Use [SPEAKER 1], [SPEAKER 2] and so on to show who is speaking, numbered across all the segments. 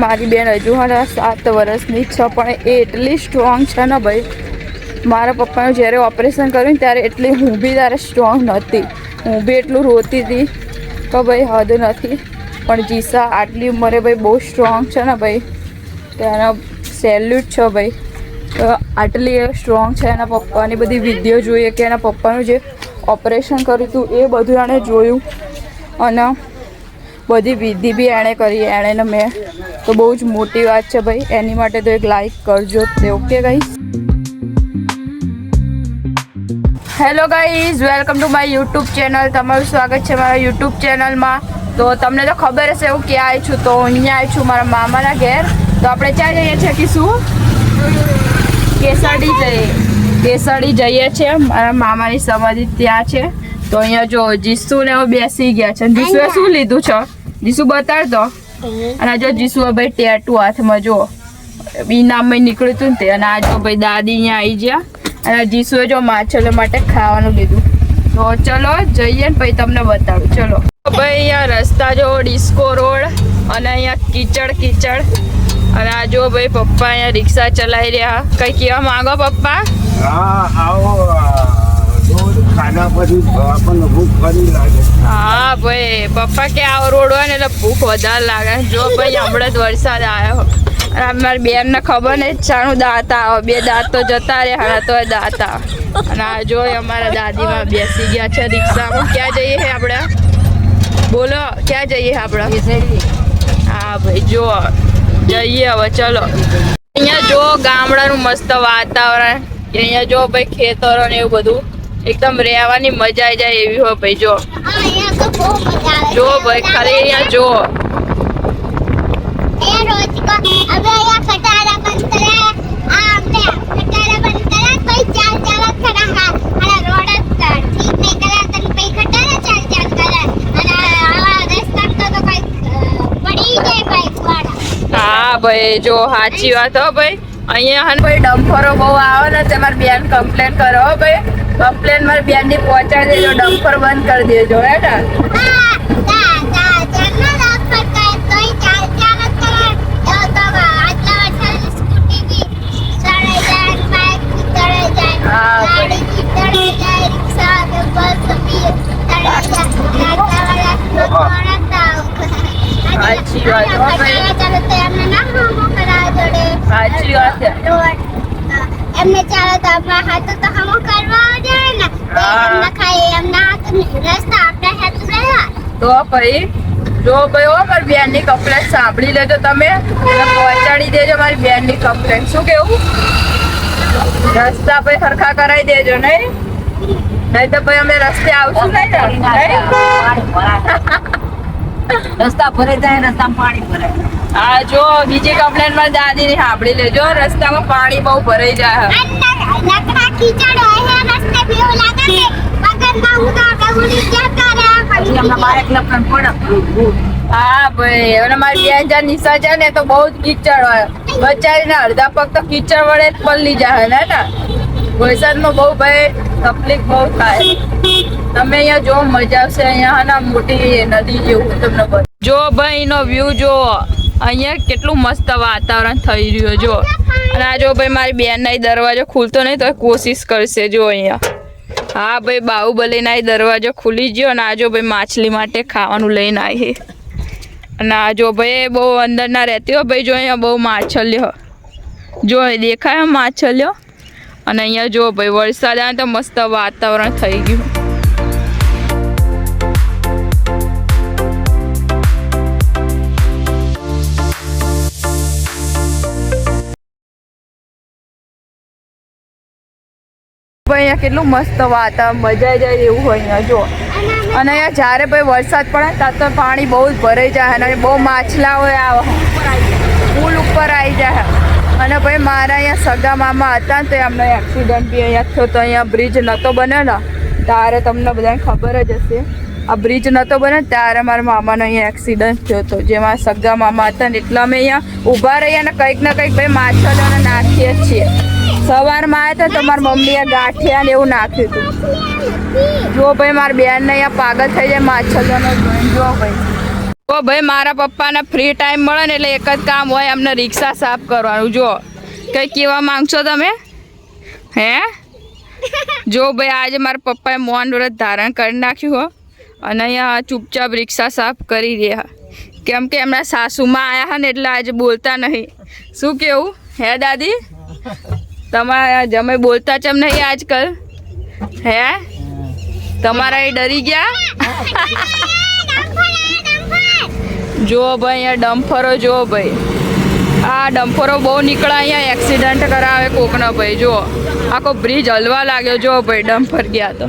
[SPEAKER 1] મારી બેન હજુ હારા 7 વર્ષની છે પણ એ એટલી સ્ટ્રોંગ છે ને ભાઈ. મારા પપ્પાનું જ્યારે ઓપરેશન કર્યું ને ત્યારે એટલી હું બી ત્યારે સ્ટ્રોંગ નહોતી. હું બી એટલું રોતી હતી કે ભાઈ હદ નથી. પણ જીસા આટલી ઉંમરે ભાઈ બહુ સ્ટ્રોંગ છે ને ભાઈ. તેના સેલ્યુટ છે ભાઈ. આટલી સ્ટ્રોંગ છે. એના પપ્પાની બધી વિડીયો જોઈએ કે એના પપ્પાનું જે ઓપરેશન કર્યું હતું એ બધું એણે જોયું અને બધી વિધિ બી એણે કરી. એણે ને મેં તો બહુ જ મોટી વાત છે ભાઈ. એની માટે તો એક લાઈક કરજો તે. Okay guys. Hello guys, welcome to my YouTube channel. તમારું સ્વાગત છે મારા યુટ્યુબ ચેનલમાં. તો તમને તો ખબર હશે હું ક્યાં આવી છું. તો અહીંયા આવી છું મારા મામાના ઘેર. તો આપણે ક્યાં જઈએ છીએ કે શું? કેસડી જઈએ છીએ. મારા મામાની સમાધિ ત્યાં છે. તો અહીંયા જો જીસુ ને બેસી ગયા છે. જીસુએ શું લીધું છે? જીસુ બતાડ દો. અને જો જીસુ ભાઈ ટેટુ હાથમાં જો ઇનામમાં નીકળ્યું હતું ને તે. અને આ જો ભાઈ દાદી અહીંયા આવી ગયા. અને જીસુએ જો માછલીઓ માટે ખાવાનું લીધું. તો ચલો જઈએ ને પછી તમને બતાડું. ચલો ભાઈ અહીંયા રસ્તા જો ડિસ્કો રોડ અને અહીંયા કીચડ. અને આ જો ભાઈ પપ્પા અહીંયા રિક્ષા ચલાવી રહ્યા. કઈ કહેવા માંગો પપ્પા? હા ભાઈ પપ્પા કે આ રોડ હોય ને એટલે ભૂખ વધારે લાગે. જો ભાઈ હમણાં જ વરસાદ આવ્યો અને મારી બેન ને ખબર ને ચાનું દાંત આવે. 2 દાંત તો જતા રહ્યા તો દાંત આવે. અને આ જો અમારા દાદીમાં બેસી ગયા છે રિક્ષામાં. ક્યાં જઈએ છે આપણે? બોલો ક્યાં જઈએ આપણે? હા ભાઈ જો જઈએ હવે. ચલો અહીંયા જો ગામડાનું મસ્ત વાતાવરણ. અહીંયા જો ભાઈ ખેતરો ને એવું બધું એકદમ રહેવાની મજા આવી જાય એવી હોય ભાઈ. જો ભાઈ ખાલી અહીંયા જો હા ભાઈ જો સાચી વાત હો ભાઈ. અહીંયા ભાઈ ડમ્ફરો બહુ આવે ને તે મારી બેન કમ્પ્લેન કરો ભાઈ. કમ્પ્લેન મારી બેન ની પહોંચાડી દેજો. ડમ્ફર બંધ કરી દેજો. હેઠા સાચી વાત
[SPEAKER 2] એમને ચાલો તો આપણા હાથ તો હમો કરવા જાય ને એમને ખાઈ એમના હાથ રસ્તા આપણા હાથ રહ્યા.
[SPEAKER 1] તો ભાઈ જો ભાઈ હો મારી બેન ની કમ્પ્લેન સાંભળી લેજો તમે. પહોંચાડી દેજો મારી બેન ની કમ્પ્લેન. શું કેવું? રસ્તા ભાઈ સરખા કરાવી દેજો. નહીં તો ભાઈ અમે રસ્તે આવશું નહીં.
[SPEAKER 3] રસ્તા ભરાઈ જાય, રસ્તામાં પાણી ભરાય.
[SPEAKER 1] હા જો બીજી કમ્પ્લેન માં દાદી ની સાંભળી લેજો. રસ્તામાં પાણી બહુ ભરાઈ જાય.
[SPEAKER 2] લકડા કીચડ હોય હે રસ્તે ભીઓ લાગે કે પગનમાં ઉડા ઉડી જતા રહે.
[SPEAKER 3] પછી હમણાં બાઇક લપન પડે.
[SPEAKER 1] હા ભાઈ અને મારી બેન જ્યાં નિશા છે ને તો બહુ જ કીચડ હોય. બચારીને અડધા પગ તો કીચડ વડે જ પલળી જાય ને. વરસાદમાં બહુ ભાઈ તકલીફ બહુ થાય. તમે અહીંયા જો મજા આવશે. અહીંયા ના મોટી નદી જેવું તમને જો ભાઈ એનો વ્યૂ જો. અહીંયા કેટલું મસ્ત વાતાવરણ થઈ રહ્યું જો. અને આ જો ભાઈ મારી બેન ના દરવાજો ખુલતો નહીં તો કોશિશ કરશે જો અહીંયા. હા ભાઈ બાહુબલી ના દરવાજો ખુલી ગયો. અને આ જો ભાઈ માછલી માટે ખાવાનું લઈને આવી. અને આ જો ભાઈ બહુ અંદર ના રહેતી હોય ભાઈ. જો અહીંયા બહુ માછલીઓ જો દેખાય માછલીઓ. અને અહીંયા જો ભાઈ વરસાદ આવે તો મસ્ત વાતાવરણ થઈ ગયું. અહીંયા કેટલું મસ્ત વાતાવરણ મજા આવી જાય એવું હોય અહીંયા જો. અને અહીંયા જ્યારે ભાઈ વરસાદ પડે ત્યાં તો પાણી બહુ જ ભરાઈ જાય. અને બહુ માછલા હોય આવે પુલ ઉપર આવી જાય. અને ભાઈ મારા અહીંયા સગા મામા હતા ને તો એમનો એક્સિડન્ટ બી અહીંયા થયો. તો અહીંયા બ્રિજ નહોતો બને ને ત્યારે તમને બધાને ખબર જ હશે. આ બ્રિજ નહોતો બને ત્યારે મારા મામાનો અહીંયા એક્સિડન્ટ થયો હતો. જેમાં સગા મામા હતા ને એટલે અમે અહીંયા ઊભા રહીએ અને કંઈક ને કંઈક ભાઈ માછલીઓને નાખીએ જ છીએ. સવારમાં આવ્યા હતા તો મારી મમ્મીએ ગાંઠિયા ને એવું નાખ્યું હતું. જો ભાઈ મારી બેન ને અહીંયા પાગલ થઈ જાય માછલીઓનો જોઈને જો ભાઈ. ઓ ભાઈ મારા પપ્પાને ફ્રી ટાઈમ મળે ને એટલે એક જ કામ હોય એમને રિક્ષા સાફ કરવાનું. જો કંઈ કહેવા માંગશો તમે? હે જો ભાઈ આજે મારા પપ્પાએ મૌન વ્રત ધારણ કરી નાખ્યું હો અને અહીંયા ચૂપચાપ રિક્ષા સાફ કરી રહ્યા કેમ કે એમના સાસુમાં આવ્યા હતા ને એટલે આજે બોલતા નહીં. શું કેવું હે દાદી? તમારા જમે બોલતા ચમ નહીં આજકાલ? હે તમારા એ ડરી ગયા? જો ભાઈ અહીંયા ડમ્ફરો જો ભાઈ આ ડમ્ફરો બહુ નીકળે અહીંયા એક્સિડન્ટ કરાવે કોકનો ભાઈ. જો આખો બ્રિજ હલવા લાગ્યો જો ભાઈ ડમ્ફર ગયા તો.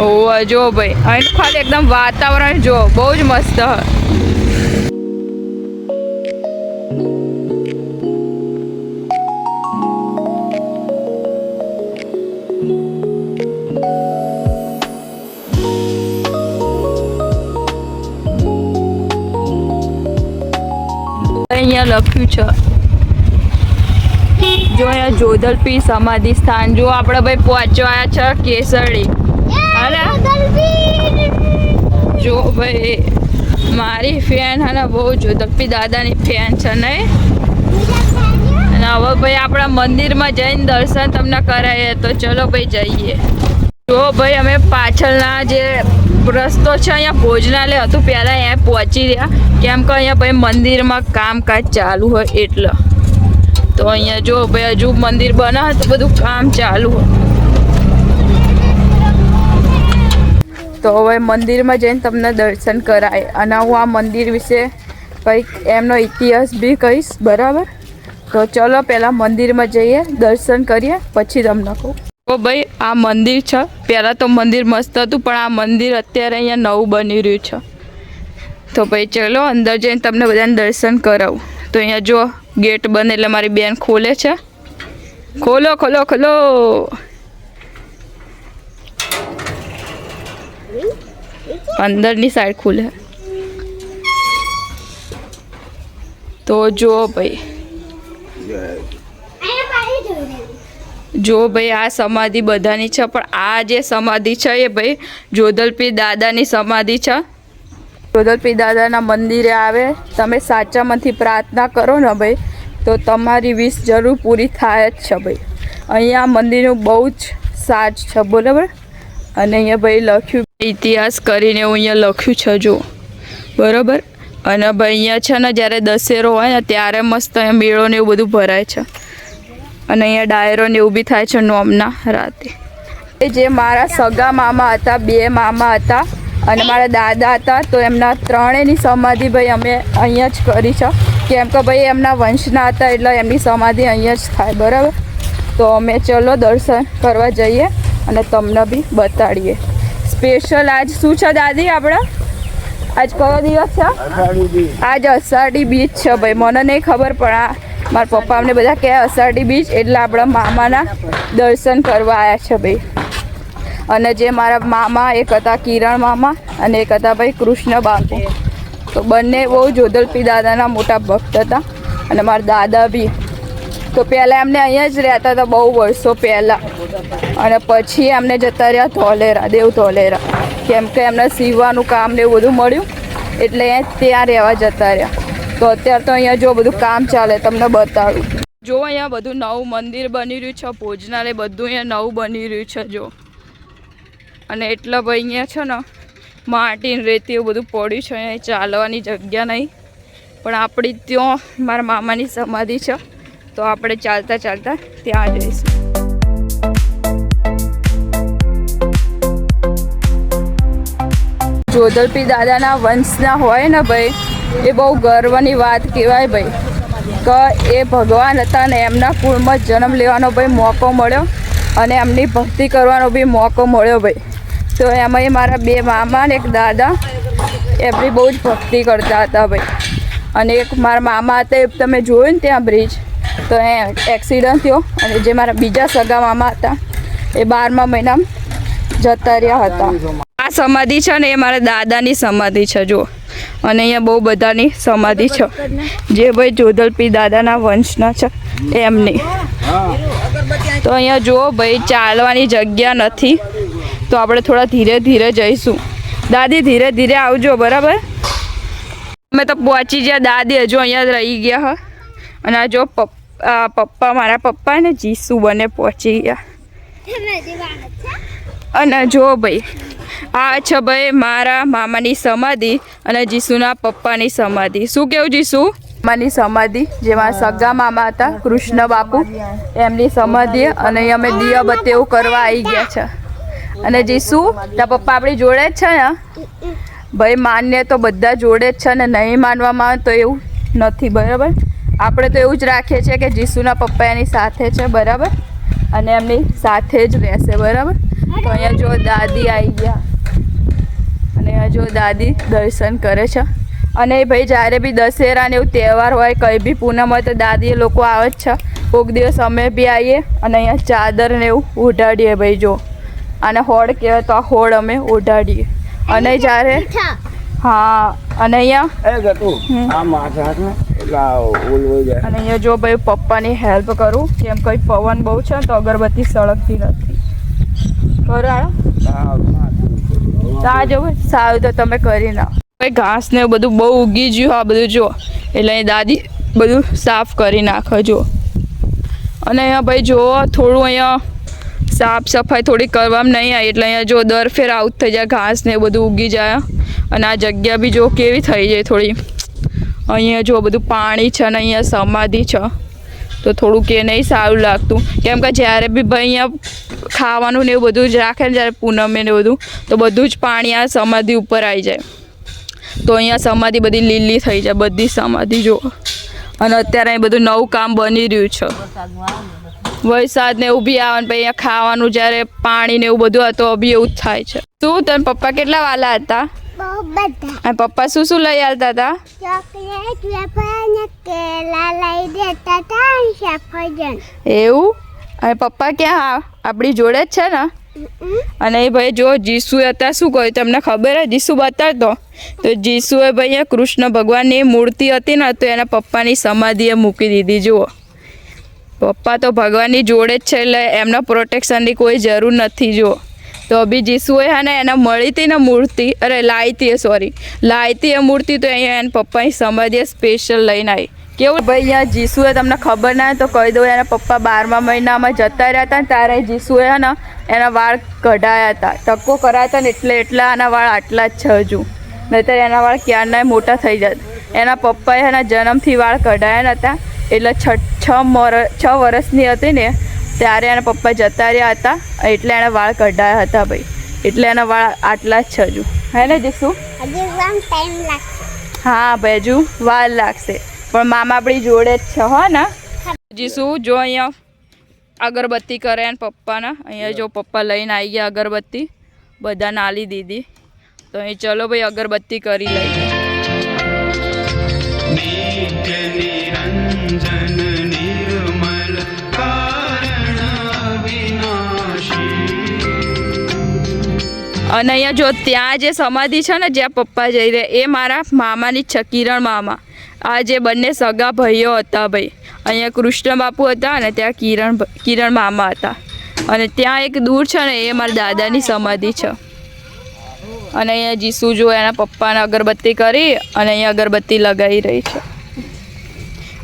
[SPEAKER 1] ઓહ જો ભાઈ અહીં ખાલી એકદમ વાતાવરણ જો બહુ જ મસ્ત હ. અહીંયા લખ્યું છે જો અહીંયા જોધલપી સમાધિ સ્થાન. જો આપણે ભાઈ પહોંચવા છે કેસરડી. હાલે જો ભાઈ મારી ફેન હે ને બહુ જોધલપી દાદાની ફેન છે નહીં. અને હવે ભાઈ આપણા મંદિરમાં જઈને દર્શન તમને કરાવીએ તો ચલો ભાઈ જઈએ. જો ભાઈ અમે પાછળના જે રસ્તો છે અહીંયા ભોજનાલય હતું પહેલાં અહીંયા પહોંચી રહ્યા કેમ કે અહીંયા ભાઈ મંદિરમાં કામકાજ ચાલુ હોય એટલે. તો અહીંયા જો ભાઈ હજુ મંદિર બનાવે તો બધું કામ ચાલુ હોય. તો હવે મંદિરમાં જઈને તમને દર્શન કરાય અને હું આ મંદિર વિશે કંઈક એમનો ઇતિહાસ બી કહીશ બરાબર. તો ચલો પહેલાં મંદિરમાં જઈએ દર્શન કરીએ પછી તમને કહું. તો ભાઈ આ મંદિર છે. પહેલાં તો મંદિર મસ્ત હતું પણ આ મંદિર અત્યારે અહીંયા નવું બની રહ્યું છે. તો ભાઈ ચલો અંદર જઈને તમને બધાને દર્શન કરાવું. તો અહીંયા જો ગેટ બંધ એટલે મારી બેન ખોલે છે. ખોલો ખોલો ખોલો. અંદરની સાઈડ ખુલે. તો જો ભાઈ જો ભાઈ આ સમાધિ બધાની છે પણ આ જે સમાધિ છે એ ભાઈ જોધલપીર દાદાની સમાધિ છે. જોધલપીર દાદાના મંદિરે આવે તમે સાચા મનથી પ્રાર્થના કરો ને ભાઈ તો તમારી વિશ જરૂર પૂરી થાય જ છે ભાઈ. અહીંયા મંદિરનું બહુ જ સાચ છે બરાબર. અને અહીંયા ભાઈ લખ્યું ઇતિહાસ કરીને હું અહીંયા લખ્યું છે જો બરાબર. અને ભાઈ અહીંયા છે ને જ્યારે દશેરો હોય ને ત્યારે મસ્ત અહીંયા મેળો ને એવું બધું ભરાય છે અને અહીંયા ડાયરો ને એવું બી થાય છે નોમના રાતે. એ જે મારા સગા મામા હતા, 2 મામા હતા અને મારા દાદા હતા તો એમના ત્રણેયની સમાધિ ભાઈ અમે અહીંયા જ કરી છે કેમ કે ભાઈ એમના વંશના હતા એટલે એમની સમાધિ અહીંયા જ થાય બરાબર. તો અમે ચલો દર્શન કરવા જઈએ અને તમને બી બતાડીએ. સ્પેશિયલ આજ શું છે દાદી આપણે? આજ કયો દિવસ છે? આજ અષાઢી બીજ છે ભાઈ. મને નહીં ખબર પણ આ મારા પપ્પા અમને બધા કહે અષાઢી બીજ એટલે આપણા મામાના દર્શન કરવા આવ્યા છે ભાઈ. અને જે મારા મામા એક હતા કિરણ મામા અને એક હતા ભાઈ કૃષ્ણ બાપુ. તો બંને બહુ જોધલપીર દાદાના મોટા ભક્ત હતા અને મારા દાદા બી. તો પહેલાં એમને અહીંયા જ રહેતા હતા બહુ વર્ષો પહેલાં અને પછી એમને જતા રહ્યા ધોલેરા, દેવ ધોલેરા કેમ કે એમને સીવવાનું કામ ને એવું બધું મળ્યું એટલે ત્યાં રહેવા જતા રહ્યા. તો અત્યારે તો અહીંયા જો બધું કામ ચાલે તમને બતાડું. જો અહીંયા બધું નવું મંદિર બની રહ્યું છે, ભોજનાલય બધું અહીંયા નવું બની રહ્યું છે જો. અને એટલા ભાઈ અહીંયા છે ને માટીને રેતી એવું બધું પડ્યું છે. અહીંયા ચાલવાની જગ્યા નહીં પણ આપણી ત્યાં મારા મામાની સમાધિ છે તો આપણે ચાલતા ચાલતા ત્યાં જઈશું. જોધલપીર દાદાના વંશના હોય ને ભાઈ એ બહુ ગર્વની વાત કહેવાય ભાઈ કે એ ભગવાન હતા ને એમના કુળમાં જન્મ લેવાનો ભાઈ મોકો મળ્યો અને એમની ભક્તિ કરવાનો બી મોકો મળ્યો ભાઈ. તો એમાં મારા 2 મામા ને એક દાદા એમની બહુ જ ભક્તિ કરતા હતા ભાઈ. અને એક મારા મામા હતા એ તમે જોયું ને ત્યાં બ્રિજ તો એ એક્સિડન્ટ થયો અને જે મારા બીજા સગા મામા હતા એ 12મા મહિનામાં જતા રહ્યા હતા. આ સમાધિ છે ને એ મારા દાદાની સમાધિ છે જો. અને અહીંયા બહુ બધાની સમાધિ છે જે ભાઈ જોધલપીર દાદાના વંશના છે એમની. તો અહીંયા જુઓ ભાઈ ચાલવાની જગ્યા નથી તો આપણે થોડા ધીરે ધીરે જઈશું દાદી ધીરે ધીરે આવજો બરાબર. અમે તો પહોંચી ગયા. દાદી હજુ અહીંયા જ રહી ગયા હ. અને આ જો પપ્પા મારા પપ્પા ને જીસુ બને પહોંચી ગયા. અને જો ભાઈ આ છે ભાઈ મારા મામાની સમાધિ અને જીસુના પપ્પાની સમાધિ. શું કેવું જીસુ? મામાની સમાધિ જે મારા સગા મામા હતા કૃષ્ણ બાપુ એમની સમાધિ. અને અહીં અમે દિયાબત્તી એવું કરવા આવી ગયા છે. અને જીસુ તારા પપ્પા આપણી જોડે જ છે ને ભાઈ. માન્ય તો બધા જોડે જ છે ને નહીં માનવામાં આવે તો એવું નથી બરાબર. આપણે તો એવું જ રાખીએ છીએ કે જીસુના પપ્પા એની સાથે છે બરાબર અને એમની સાથે જ રહેશે બરાબર. તો અહીંયા જો દાદી આવી ગયા અને અહીંયા જો દાદી દર્શન કરે છે. અને ભાઈ જ્યારે બી દશેરા ને એવું તહેવાર હોય કંઈ બી પૂનમ હોય તો દાદી એ લોકો આવે જ છે. કોઈક દિવસ અમે બી આવીએ અને અહીંયા ચાદર ને એવું ઓઢાડીએ ભાઈ. જો અને હોડ કહેવાય તો આ હોડ અમે ઓઢાડીએ. અને જ્યારે હા અને અહીંયા અને અહીંયા જો ભાઈ પપ્પાની હેલ્પ કરું કેમ કંઈ પવન બહુ છે તો અગરબત્તી સળગતી નથી. તા જો સારું તો તમે કરી નાખો. ભાઈ ઘાસ ને બધું બહુ ઉગી ગયું. આ બધું જો એટલે અહીં દાદી બધું સાફ કરી નાખે જો. અને અહીંયા ભાઈ જો થોડું અહીંયા સાફ સફાઈ થોડી કરવામાં નહીં આવી એટલે અહીંયા જો દર ફેર આઉટ થઈ જાય. ઘાસ ને બધું ઉગી જાય. અને આ જગ્યા બી જો કેવી થઈ જાય થોડી. અહીંયા જો બધું પાણી છે અને અહીંયા સમાધિ છે તો થોડું કે નહીં સારું લાગતું. કેમ કે જ્યારે બી ભાઈ અહીંયા ખાવાનું ને એવું બધું જ રાખે ને જ્યારે પૂનમે ને બધું તો બધું જ પાણી આ સમાધિ ઉપર આવી જાય. તો અહીંયા સમાધિ બધી લીલી થઈ જાય બધી સમાધિ જો. અને અત્યારે અહીં બધું નવું કામ બની રહ્યું છે. વરસાદ ને એવું બી આવે ને પછી અહીંયા ખાવાનું જ્યારે પાણી ને એવું બધું તો બી એવું જ થાય છે. શું તને પપ્પા કેટલા વાલા હતા? અને પપ્પા શું શું લઈ આવતા હતા?
[SPEAKER 2] ચોકલેટ, વેફર ને કેળા લઈ દેતા હતા અને સફરજન.
[SPEAKER 1] એવું? અને પપ્પા ક્યાં આપણી જોડે જ છે ને? અને એ ભાઈ જો જીસુ હતા શું કહ્યું તમને ખબર હે? જીસુ બતાડતો તો જીસુએ ભાઈ કૃષ્ણ ભગવાનની મૂર્તિ હતી ને તો એના પપ્પાની સમાધિએ મૂકી દીધી. જુઓ પપ્પા તો ભગવાનની જોડે જ છે એટલે એમના પ્રોટેક્શનની કોઈ જરૂર નથી. જુઓ તો બી જીસુએ હે ને એને મળી હતી ને મૂર્તિ લાવી હતી એ મૂર્તિ તો અહીંયા એના પપ્પાની સમાધિએ સ્પેશિયલ લઈને આવી. કેવું ભાઈ અહીંયા જીસુએ તમને ખબર ના તો કહી દઉં એના પપ્પા 12મા મહિનામાં જતા રહ્યા હતા ને ત્યારે જીસુએ હે ને એના વાળ કઢાયા હતા. ટક્કો કરાયા હતા ને એટલે આના વાળ આટલા જ છે હજુ. નહીંતર એના વાળ ક્યારના મોટા થઈ જાય. એના પપ્પાએ એના જન્મથી વાળ કઢાયા નહોતા એટલે 6 વર્ષની હતી ને ત્યારે એના પપ્પા જતા રહ્યા હતા એટલે એના વાળ કઢાયા હતા ભાઈ. એટલે એના વાળ આટલા જ છે હજુ. હે ને જીસુ? હા ભાઈ હજુ વાર લાગશે પણ મામા આપણી જોડે જ છે હો ને. જીસુ જો અહીંયા અગરબત્તી કરે ને પપ્પાના. અહીંયા જો પપ્પા લઈને આવી ગયા અગરબત્તી બધા નાલી દીધી. તો અહીં ચલો ભાઈ અગરબત્તી કરી લઈએ. અને અહીંયા જો ત્યાં જે સમાધિ છે ને જ્યાં પપ્પા જઈ રહ્યા એ મારા મામાની જ છે કિરણ મામા. આ જે બંને સગા ભાઈઓ હતા ભાઈ. અહીંયા કૃષ્ણ બાપુ હતા અને ત્યાં કિરણ મામા હતા. અને ત્યાં એક દૂર છે ને એ મારા દાદાની સમાધિ છે. અને અહીંયા જીસુ જો એના પપ્પાને અગરબત્તી કરી અને અહીંયા અગરબત્તી લગાવી રહી છે.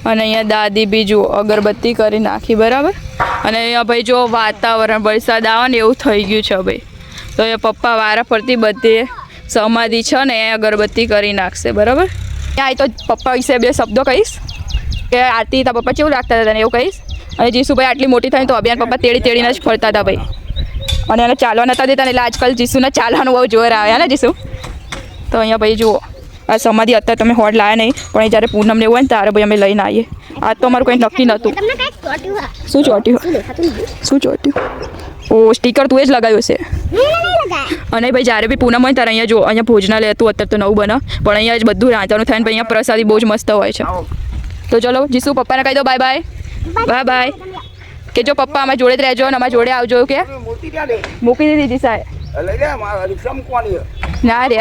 [SPEAKER 1] અને અહીંયા દાદી બી જુઓ અગરબત્તી કરી નાખી બરાબર. અને અહીંયા ભાઈ જો વાતાવરણ વરસાદ આવે ને એવું થઈ ગયું છે ભાઈ. તો એ પપ્પા વારા ફરતી બધી સમાધિ છે ને એ અગરબત્તી કરી નાખશે બરાબર. ત્યાં તો પપ્પા વિશે 2 શબ્દો કહીશ કે આરતી તારા પપ્પા કેવું લાગતા હતા તને એવું કહીશ. અને જીસુભાઈ આટલી મોટી થઈ તો અભિયાન પપ્પા તેડીને જ ફરતા હતા ભાઈ. અને એને ચાલવા નતા દેતા એટલે આજકાલ જીસુને ચાલવાનું બહુ જોર આવે ને જીસુ. તો અહીંયા ભાઈ જુઓ આ સમાધિ અત્યારે તમે હોડ લાવ્યા નહીં પણ જ્યારે પૂનમ ને એવું હોય ને ત્યારે ભાઈ અમે લઈને આવીએ. આ તો અમારું કંઈ નક્કી નહોતું. શું ચોટ્યું? ઓ સ્ટીકર તું જ લગાવ્યું છે. અને ભાઈ જ્યારે બી પૂનમ હોય ત્યારે અહીંયા જો અહીંયા ભોજનાલય હતું અત્યારે તો નવું બને પણ અહીંયા જ બધું રાંધવાનું થાય ને અહીંયા પ્રસાદી બહુ જ મસ્ત હોય છે. તો ચલો જીસુ પપ્પાને કહી દો બાય. કે જો પપ્પા અમારી જોડે જ રહેજો અને અમારી જોડે આવજો કે મૂકી દીધી જીસાએ. ના રે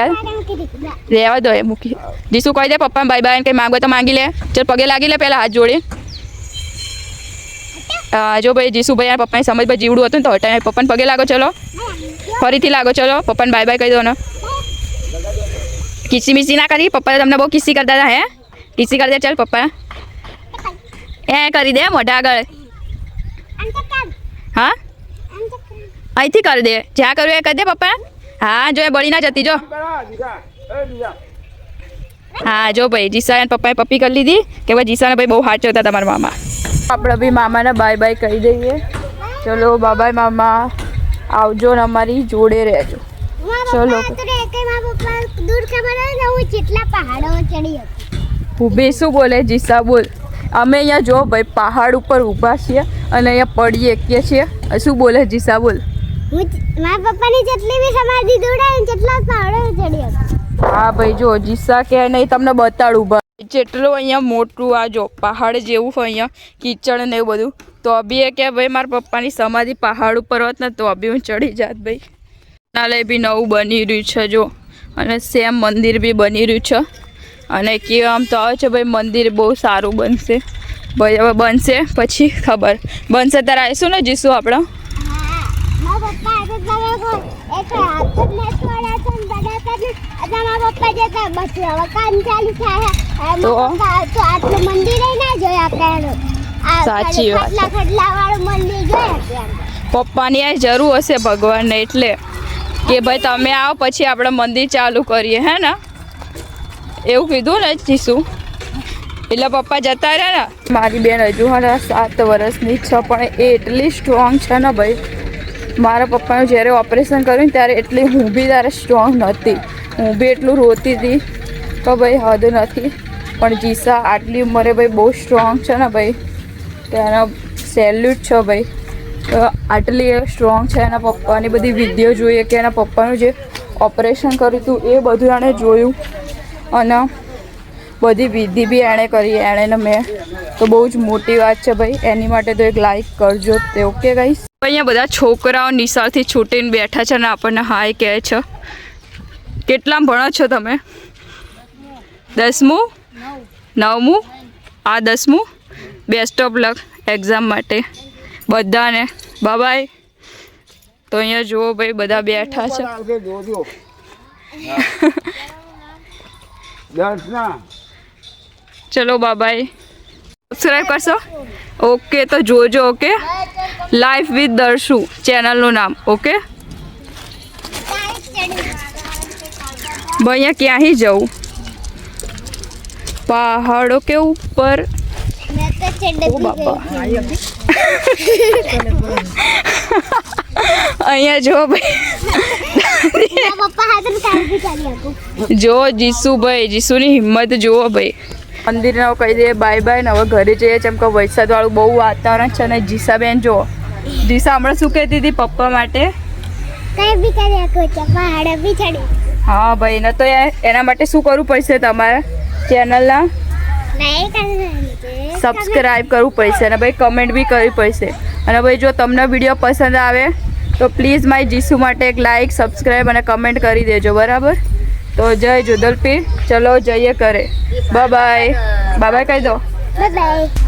[SPEAKER 1] રહેવા દો એ મૂકી. જીસુ કહી દે પપ્પા બાય કંઈ માંગો તો માંગી લે. ચાલ પગે લાગી લે પહેલાં હાથ જોડી. જો ભાઈ જીસુભાઈ પપ્પાની સમજ ભાઈ જીવડું હતું ને તો હટાય પપ્પાને પગે લાગો ચલો. ફરીથી લાગો ચલો પપ્પાને બાય કહી દો ને. કિસી મિસી ના કરી પપ્પા તમને બહુ કિસી કરતા હતા હે કિસી કરી દે ચાલ પપ્પા એ કરી દે મોઢા આગળ હા અહીંથી કરી દે જ્યાં કરવું એ કરી દે પપ્પા હા જો એ બળી ના જતી જો હા જો ભાઈ જીસા અને પપ્પાએ પપ્પી કરી લીધી કે ભાઈ જીસાને ભાઈ બહુ હાથ હતા તમારા મામા આપણે બી મામાને બાય બાય કહી દઈએ ચલો બાય બાય મામા આવજો ને અમારી જોડે રહેજો ચલો ઊભી શું બોલે જીસા બોલ અમે અહીંયા જો ભાઈ પહાડ ઉપર ઊભા છીએ અને અહીંયા પડી એકીએ છીએ શું બોલે જીસા બોલ
[SPEAKER 2] મારા પપ્પાની જેટલી બી સમાધિ દોડાય ને જેટલા પહાડો ચડી હતી
[SPEAKER 1] હા ભાઈ જો જીસા કે નહીં તમને બતાડું ભાઈ જેટલું અહીંયા મોટું આ જો પહાડ જેવું હોય અહીંયા કીચડ ને એવું બધું તો બી એ કે ભાઈ મારા પપ્પાની સમાધિ પહાડ ઉપર હોત ને તો બી હું ચડી જાત ભાઈ નાલે બી નવું બની રહ્યું છે જો અને સેમ મંદિર બી બની રહ્યું છે અને કેવું આમ તો આવે છે ભાઈ મંદિર બહુ સારું બનશે ભાઈ હવે બનશે પછી ખબર બનશે ત્યારે આવીશું ને જીશું આપણે સાચી વાત પપ્પાની આ જરૂર હશે ભગવાનને એટલે કે ભાઈ તમે આવો પછી આપણે મંદિર ચાલુ કરીએ હે ને એવું કીધું ને જીસુ એટલે પપ્પા જતા રહ્યા ને મારી બેન હજુ હારા 7 વર્ષની છે પણ એ એટલી સ્ટ્રોંગ છે ને ભાઈ મારા પપ્પાનું જ્યારે ઓપરેશન કર્યું ને ત્યારે એટલી હું બી ત્યારે સ્ટ્રોંગ નહોતી હું બી એટલું રોતી હતી તો ભાઈ હદ નથી પણ જીસા આટલી ઉંમરે ભાઈ બહુ સ્ટ્રોંગ છે ને ભાઈ તેનો સેલ્યુટ છે ભાઈ આટલી સ્ટ્રોંગ છે એના પપ્પાની બધી વિડીયો જોઈએ કે એના પપ્પાનું જે ઓપરેશન કર્યું હતું એ બધું એણે જોયું અને બધી વિધિ બી એણે કરી એણે ને મેં તો બહુ જ મોટી વાત છે ભાઈ એની માટે તો એક લાઈક કરજો તે ઓકે ગાઈસ અહીંયા બધા છોકરાઓ નિશાળથી છૂટીને બેઠા છે ને આપણને હાય કહે છે કેટલામાં ભણો છો તમે 10મું 9મું આ 10મું બેસ્ટ ઓફ લક એક્ઝામ માટે બધાને બાય તો અહીંયા જુઓ ભાઈ બધા બેઠા છે ચલો બાય સબસ્ક્રાઈબ કરશો ઓકે તો જોજો ઓકે લાઈફ વિથ દર્શુ ચેનલનું નામ ઓકે ભાઈ અહીંયા ક્યાંય જવું પહાડો કે ઉપર ઓ બાપા અહીંયા જો ભાઈ જો જીસુભાઈ જીસુની હિંમત જુઓ ભાઈ મંદિરને કહી દઈએ બાય બાય ને હવે ઘરે જઈએ જેમ કે વરસાદવાળું બહુ વાતાવરણ છે અને જીસાબેન જો જીસા હમણાં શું કહેતી હતી પપ્પા માટે હા ભાઈ ને તો એના માટે શું કરવું પડશે તમારે ચેનલના સબસ્ક્રાઈબ કરવું પડશે અને ભાઈ કમેન્ટ બી કરવી પડશે અને ભાઈ જો તમને વિડીયો પસંદ આવે તો પ્લીઝ મારી જીસુ માટે એક લાઈક સબસ્ક્રાઈબ અને કમેન્ટ કરી દેજો બરાબર તો જય જોધલપીર ચલો જઈએ કરે બાય બાય કહી દો
[SPEAKER 2] બાય